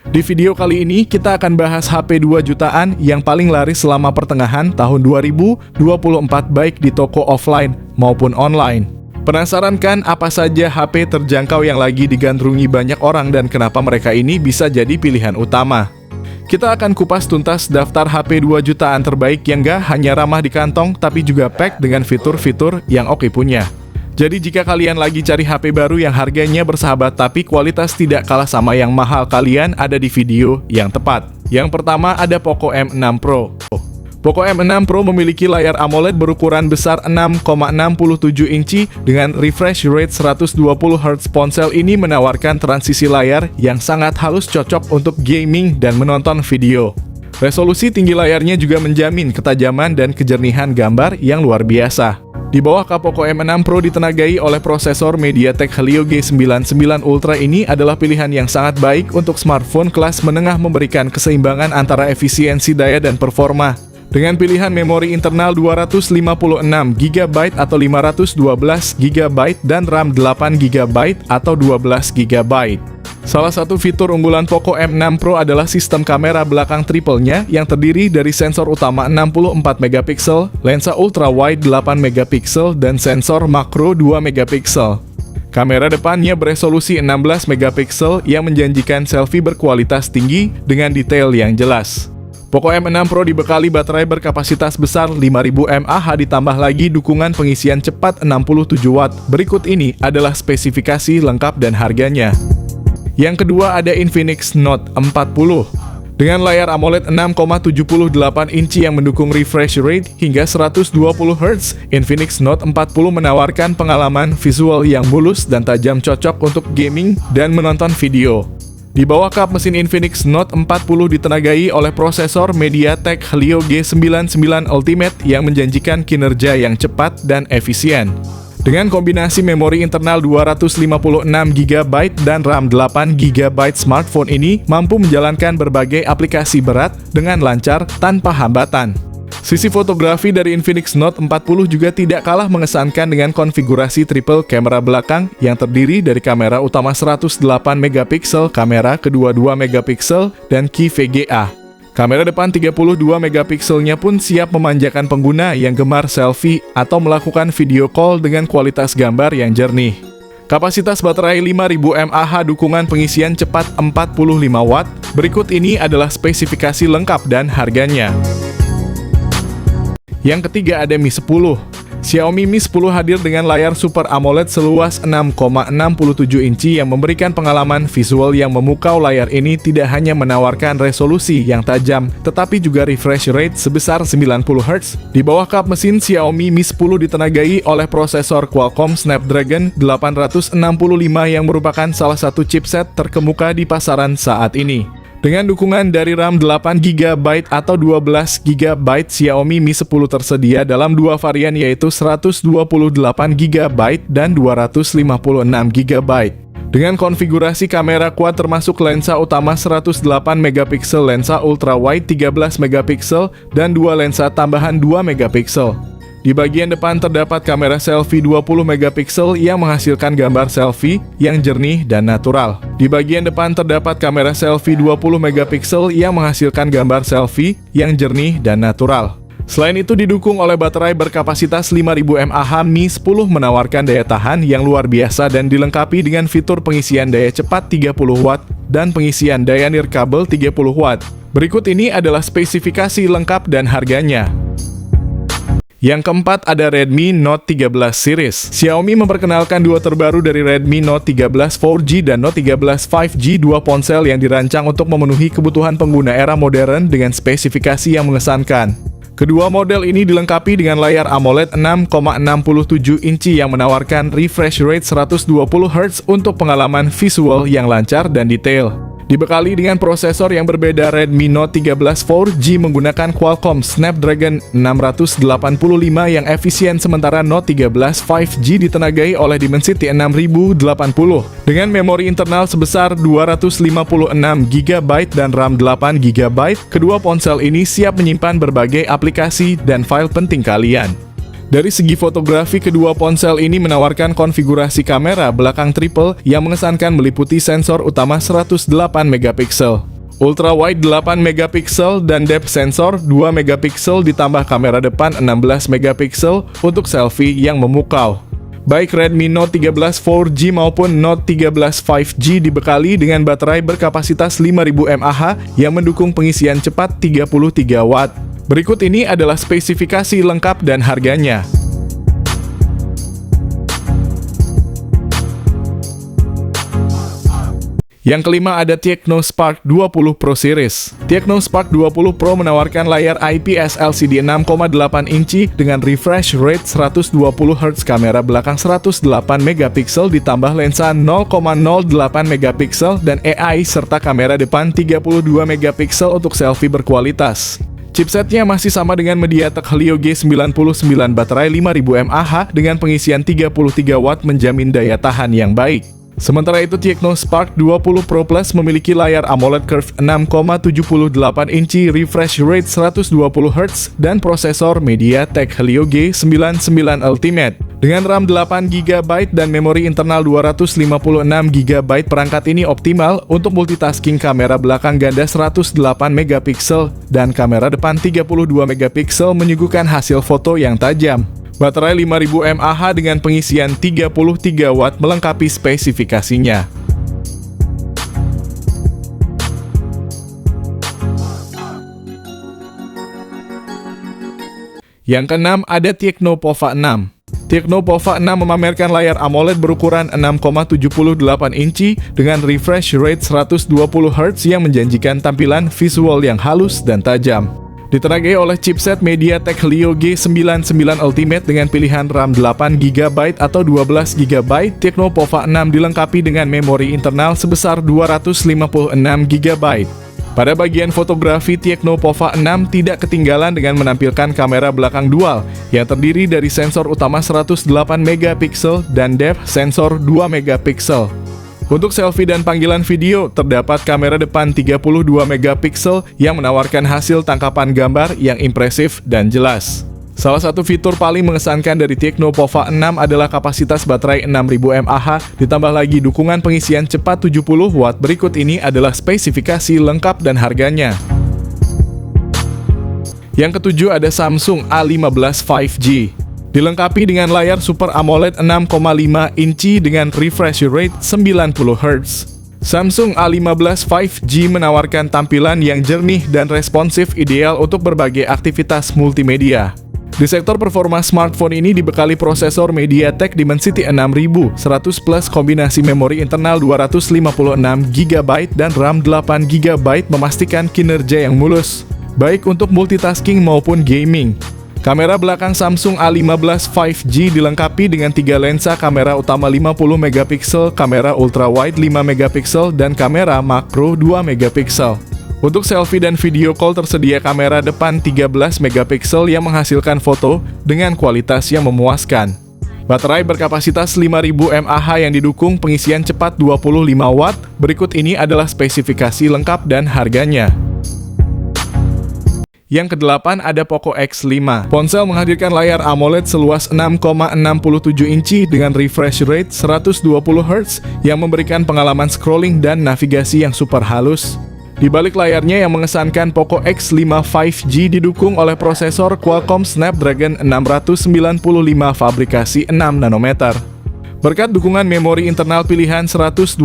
Di video kali ini kita akan bahas HP 2 jutaan yang paling laris selama pertengahan tahun 2024 baik di toko offline maupun online. Penasaran kan apa saja HP terjangkau yang lagi digandrungi banyak orang dan kenapa mereka ini bisa jadi pilihan utama? Kita akan kupas tuntas daftar HP 2 jutaan terbaik yang gak hanya ramah di kantong tapi juga pack dengan fitur-fitur yang oke punya. Jadi jika kalian lagi cari HP baru yang harganya bersahabat tapi kualitas tidak kalah sama yang mahal, kalian ada di video yang tepat. Yang pertama ada Poco M6 Pro. Poco M6 Pro memiliki layar AMOLED berukuran besar 6,67 inci dengan refresh rate 120Hz. Ponsel ini menawarkan transisi layar yang sangat halus, cocok untuk gaming dan menonton video. Resolusi tinggi layarnya juga menjamin ketajaman dan kejernihan gambar yang luar biasa. Di bawah Poco M6 Pro ditenagai oleh prosesor MediaTek Helio G99 Ultra. Ini adalah pilihan yang sangat baik untuk smartphone kelas menengah, memberikan keseimbangan antara efisiensi daya dan performa. Dengan pilihan memori internal 256GB atau 512GB dan RAM 8GB atau 12GB. Salah satu fitur unggulan Poco M6 Pro adalah sistem kamera belakang triple-nya yang terdiri dari sensor utama 64MP, lensa ultra wide 8MP, dan sensor makro 2MP. Kamera depannya beresolusi 16MP yang menjanjikan selfie berkualitas tinggi dengan detail yang jelas. Poco M6 Pro dibekali baterai berkapasitas besar 5000 mAh ditambah lagi dukungan pengisian cepat 67W. Berikut ini adalah spesifikasi lengkap dan harganya. Yang kedua ada Infinix Note 40. Dengan layar AMOLED 6,78 inci yang mendukung refresh rate hingga 120Hz, Infinix Note 40 menawarkan pengalaman visual yang mulus dan tajam, cocok untuk gaming dan menonton video. Di bawah kap mesin Infinix Note 40 ditenagai oleh prosesor MediaTek Helio G99 Ultimate yang menjanjikan kinerja yang cepat dan efisien. Dengan kombinasi memori internal 256GB dan RAM 8GB, smartphone ini mampu menjalankan berbagai aplikasi berat dengan lancar tanpa hambatan. Sisi fotografi dari Infinix Note 40 juga tidak kalah mengesankan dengan konfigurasi triple kamera belakang yang terdiri dari kamera utama 108MP, kamera kedua 2MP, dan key VGA. Kamera depan 32MP-nya pun siap memanjakan pengguna yang gemar selfie atau melakukan video call dengan kualitas gambar yang jernih. Kapasitas baterai 5000 mAh, dukungan pengisian cepat 45W. Berikut ini adalah spesifikasi lengkap dan harganya. Yang ketiga ada Mi 10. Xiaomi Mi 10 hadir dengan layar Super AMOLED seluas 6,67 inci yang memberikan pengalaman visual yang memukau. Layar ini tidak hanya menawarkan resolusi yang tajam, tetapi juga refresh rate sebesar 90Hz. Di bawah kap mesin Xiaomi Mi 10 ditenagai oleh prosesor Qualcomm Snapdragon 865 yang merupakan salah satu chipset terkemuka di pasaran saat ini. Dengan dukungan dari RAM 8GB atau 12GB, Xiaomi Mi 10 tersedia dalam dua varian yaitu 128GB dan 256GB. Dengan konfigurasi kamera quad termasuk lensa utama 108MP, lensa ultra wide 13MP, dan dua lensa tambahan 2MP. Di bagian depan terdapat kamera selfie 20MP yang menghasilkan gambar selfie yang jernih dan natural. Di bagian depan terdapat kamera selfie 20MP yang menghasilkan gambar selfie yang jernih dan natural. Selain itu didukung oleh baterai berkapasitas 5000 mAh, Mi 10 menawarkan daya tahan yang luar biasa dan dilengkapi dengan fitur pengisian daya cepat 30W dan pengisian daya nirkabel 30W. Berikut ini adalah spesifikasi lengkap dan harganya. Yang keempat ada Redmi Note 13 series. Xiaomi memperkenalkan duo terbaru dari Redmi Note 13 4G dan Note 13 5G, dua ponsel yang dirancang untuk memenuhi kebutuhan pengguna era modern dengan spesifikasi yang mengesankan. Kedua model ini dilengkapi dengan layar AMOLED 6,67 inci yang menawarkan refresh rate 120Hz untuk pengalaman visual yang lancar dan detail. Dibekali dengan prosesor yang berbeda, Redmi Note 13 4G menggunakan Qualcomm Snapdragon 685 yang efisien, sementara Note 13 5G ditenagai oleh Dimensity 6080 dengan memori internal sebesar 256GB dan RAM 8GB. Kedua ponsel ini siap menyimpan berbagai aplikasi dan file penting kalian. Dari segi fotografi, kedua ponsel ini menawarkan konfigurasi kamera belakang triple yang mengesankan meliputi sensor utama 108MP. Ultra wide 8 megapiksel dan depth sensor 2 megapiksel ditambah kamera depan 16 megapiksel untuk selfie yang memukau. Baik Redmi Note 13 4G maupun Note 13 5G dibekali dengan baterai berkapasitas 5000 mAh yang mendukung pengisian cepat 33 Watt. Berikut ini adalah spesifikasi lengkap dan harganya. Yang kelima ada Tecno Spark 20 Pro Series. Tecno Spark 20 Pro menawarkan layar IPS LCD 6,8 inci dengan refresh rate 120Hz, kamera belakang 108 megapiksel ditambah lensa 0,08 megapiksel dan AI serta kamera depan 32 megapiksel untuk selfie berkualitas. Chipsetnya masih sama dengan MediaTek Helio G99, baterai 5000 mAh dengan pengisian 33 Watt menjamin daya tahan yang baik. Sementara itu, Tecno Spark 20 Pro Plus memiliki layar AMOLED Curve 6,78 inci, refresh rate 120Hz, dan prosesor MediaTek Helio G99 Ultimate. Dengan RAM 8GB dan memori internal 256GB, perangkat ini optimal untuk multitasking. Kamera belakang ganda 108 megapiksel dan kamera depan 32 megapiksel menyuguhkan hasil foto yang tajam. Baterai 5000 mAh dengan pengisian 33 Watt melengkapi spesifikasinya. Yang keenam ada Tecno Pova 6. Tecno Pova 6 memamerkan layar AMOLED berukuran 6,78 inci dengan refresh rate 120Hz yang menjanjikan tampilan visual yang halus dan tajam. Ditenagai oleh chipset MediaTek Helio G99 Ultimate dengan pilihan RAM 8GB atau 12GB, Tecno Pova 6 dilengkapi dengan memori internal sebesar 256GB. Pada bagian fotografi, Tecno Pova 6 tidak ketinggalan dengan menampilkan kamera belakang dual yang terdiri dari sensor utama 108 megapiksel dan depth sensor 2 megapiksel. Untuk selfie dan panggilan video, terdapat kamera depan 32 megapiksel yang menawarkan hasil tangkapan gambar yang impresif dan jelas. Salah satu fitur paling mengesankan dari Tecno Pova 6 adalah kapasitas baterai 6000 mAh, ditambah lagi dukungan pengisian cepat 70 Watt. Berikut ini adalah spesifikasi lengkap dan harganya. Yang ketujuh ada Samsung A15 5G. Dilengkapi dengan layar Super AMOLED 6,5 inci dengan refresh rate 90Hz. Samsung A15 5G menawarkan tampilan yang jernih dan responsif, ideal untuk berbagai aktivitas multimedia. Di sektor performa, smartphone ini dibekali prosesor MediaTek Dimensity 6100 plus kombinasi memori internal 256GB dan RAM 8GB memastikan kinerja yang mulus, baik untuk multitasking maupun gaming. Kamera belakang Samsung A15 5G dilengkapi dengan 3 lensa kamera utama 50 megapiksel, kamera ultrawide 5 megapiksel, dan kamera makro 2 megapiksel. Untuk selfie dan video call tersedia kamera depan 13 megapiksel yang menghasilkan foto dengan kualitas yang memuaskan. Baterai berkapasitas 5000 mAh yang didukung pengisian cepat 25 Watt. Berikut ini adalah spesifikasi lengkap dan harganya. Yang kedelapan ada Poco X5. Ponsel menghadirkan layar AMOLED seluas 6,67 inci dengan refresh rate 120Hz yang memberikan pengalaman scrolling dan navigasi yang super halus. Di balik layarnya yang mengesankan, Poco X5 5G didukung oleh prosesor Qualcomm Snapdragon 695 fabrikasi 6 nanometer. Berkat dukungan memori internal pilihan 128GB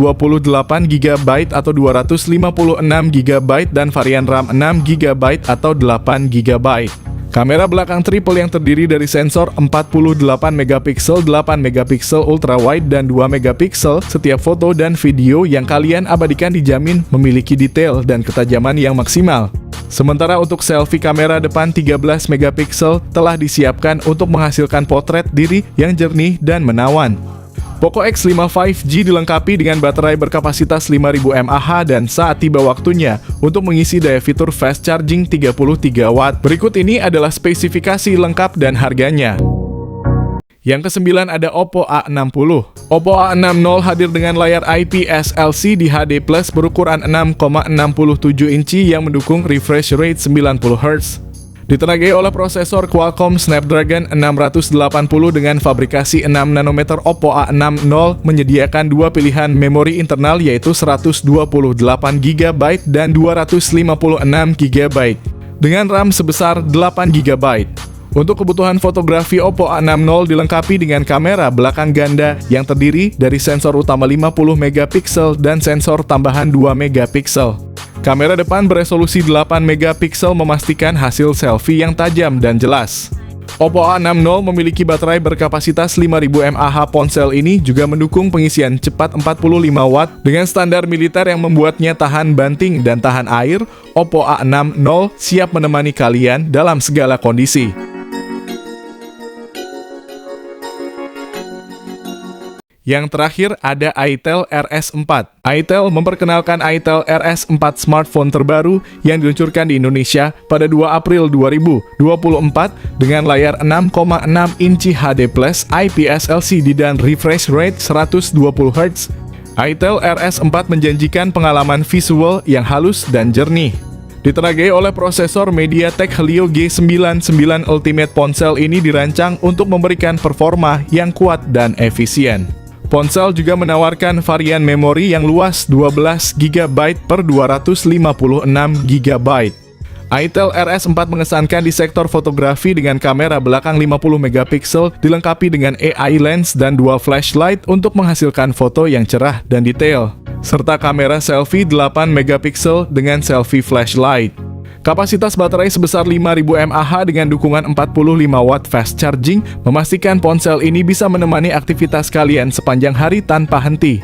atau 256GB dan varian RAM 6GB atau 8GB. Kamera belakang triple yang terdiri dari sensor 48 megapiksel, 8 megapiksel ultrawide dan 2 megapiksel. Setiap foto dan video yang kalian abadikan dijamin memiliki detail dan ketajaman yang maksimal. Sementara untuk selfie, kamera depan 13 megapiksel telah disiapkan untuk menghasilkan potret diri yang jernih dan menawan. Poco X5 5G dilengkapi dengan baterai berkapasitas 5000 mAh dan saat tiba waktunya untuk mengisi daya fitur fast charging 33 Watt. Berikut ini adalah spesifikasi lengkap dan harganya. Yang kesembilan ada Oppo A60. Oppo A60 hadir dengan layar IPS LCD HD Plus berukuran 6,67 inci yang mendukung refresh rate 90Hz. Ditenagai oleh prosesor Qualcomm Snapdragon 680 dengan fabrikasi 6 nanometer, Oppo A60 menyediakan dua pilihan memori internal yaitu 128GB dan 256GB dengan RAM sebesar 8GB. Untuk kebutuhan fotografi, Oppo A60 dilengkapi dengan kamera belakang ganda yang terdiri dari sensor utama 50MP dan sensor tambahan 2MP. Kamera depan beresolusi 8MP memastikan hasil selfie yang tajam dan jelas. Oppo A60 memiliki baterai berkapasitas 5000 mAh. Ponsel ini juga mendukung pengisian cepat 45 watt dengan standar militer yang membuatnya tahan banting dan tahan air. Oppo A60 siap menemani kalian dalam segala kondisi. Yang terakhir ada itel RS4. itel memperkenalkan itel RS4, smartphone terbaru yang diluncurkan di Indonesia pada 2 April 2024 dengan layar 6,6 inci HD+, IPS LCD dan refresh rate 120Hz. itel RS4 menjanjikan pengalaman visual yang halus dan jernih. Ditenagai oleh prosesor MediaTek Helio G99 Ultimate, ponsel ini dirancang untuk memberikan performa yang kuat dan efisien. Ponsel juga menawarkan varian memori yang luas 12GB per 256GB. itel RS4 mengesankan di sektor fotografi dengan kamera belakang 50MP dilengkapi dengan AI lens dan dua flashlight untuk menghasilkan foto yang cerah dan detail, serta kamera selfie 8MP dengan selfie flashlight. Kapasitas baterai sebesar 5000 mAh dengan dukungan 45W fast charging memastikan ponsel ini bisa menemani aktivitas kalian sepanjang hari tanpa henti.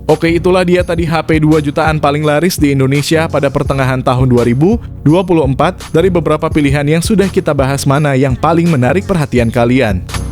Oke, itulah dia tadi HP 2 jutaan paling laris di Indonesia pada pertengahan tahun 2024. Dari beberapa pilihan yang sudah kita bahas, mana yang paling menarik perhatian kalian?